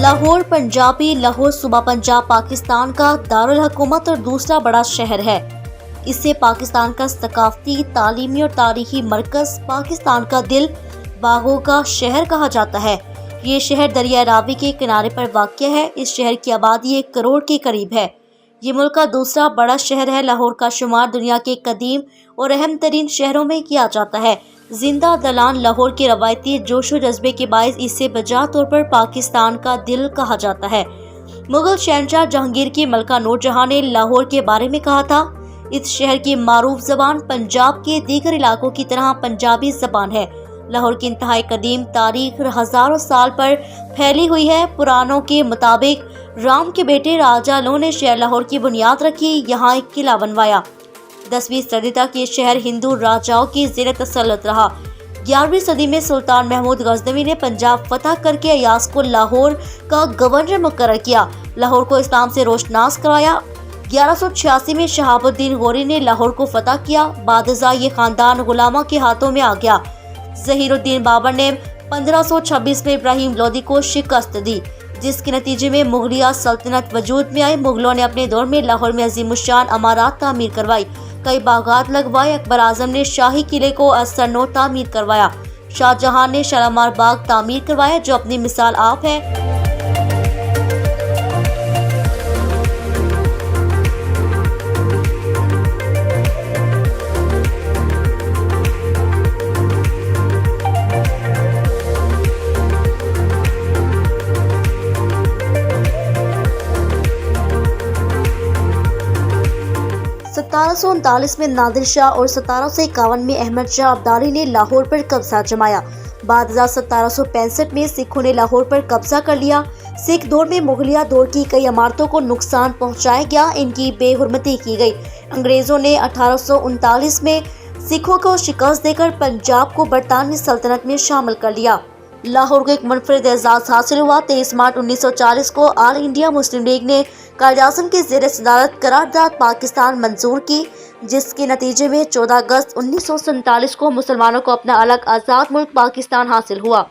لاہور پنجابی لاہور صوبہ پنجاب پاکستان کا دارالحکومت اور دوسرا بڑا شہر ہے۔ اسے پاکستان کا ثقافتی، تعلیمی اور تاریخی مرکز، پاکستان کا دل، باغوں کا شہر کہا جاتا ہے۔ یہ شہر دریائے راوی کے کنارے پر واقع ہے۔ اس شہر کی آبادی 1 کروڑ کے قریب ہے۔ یہ ملک کا دوسرا بڑا شہر ہے۔ لاہور کا شمار دنیا کے قدیم اور اہم ترین شہروں میں کیا جاتا ہے۔ زندہ دلان لاہور کے روایتی جوش و جذبے کے باعث اسے بجا طور پر پاکستان کا دل کہا جاتا ہے۔ مغل شہنشاہ جہانگیر کی ملکہ نور جہاں نے لاہور کے بارے میں کہا تھا، اس شہر کی معروف زبان پنجاب کے دیگر علاقوں کی طرح پنجابی زبان ہے۔ لاہور کی انتہائی قدیم تاریخ ہزاروں سال پر پھیلی ہوئی ہے۔ پرانوں کے مطابق رام کے بیٹے راجہ لو نے شہر لاہور کی بنیاد رکھی، یہاں ایک قلعہ بنوایا۔ 10ویں صدی تک یہ شہر ہندو راجاؤں کی زیر تسلط رہا۔ 11ویں صدی میں سلطان محمود غزنوی نے پنجاب فتح کر کے ایاز کو لاہور کا گورنر مقرر کیا، لاہور کو اسلام سے روشناس کروایا۔ 1186 میں شہاب الدین غوری نے لاہور کو فتح کیا، بعد ازاں یہ خاندان غلاموں کے ہاتھوں میں آ گیا۔ ظہیر الدین بابر نے 1526 میں ابراہیم لودھی کو شکست دی، جس کے نتیجے میں مغلیہ سلطنت وجود میں آئی۔ مغلوں نے اپنے دور میں لاہور میں عظیم الشان عمارات تعمیر کروائی، کئی باغات لگوائے۔ اکبر اعظم نے شاہی قلعے کو اثر نو تعمیر کروایا۔ شاہ جہاں نے شالامار باغ تعمیر کروایا، جو اپنی مثال آپ ہے۔ ستارہ سو 39 میں نادر شاہ اور 1751 میں احمد شاہ ابدالی نے لاہور پر قبضہ جمایا۔ بعد ازاں 1765 میں سکھوں نے لاہور پر قبضہ کر لیا۔ سکھ دور میں مغلیہ دور کی کئی عمارتوں کو نقصان پہنچایا گیا، ان کی بے حرمتی کی گئی۔ انگریزوں نے 1839 میں سکھوں کو شکست دے کر پنجاب کو برطانوی سلطنت میں شامل کر لیا۔ لاہور کو ایک منفرد اعزاز حاصل ہوا۔ 23 مارچ 1940 کو آل انڈیا مسلم لیگ نے قائد اعظم کی زیر صدارت قرارداد پاکستان منظور کی، جس کے نتیجے میں 14 اگست 1947 کو مسلمانوں کو اپنا الگ آزاد ملک پاکستان حاصل ہوا۔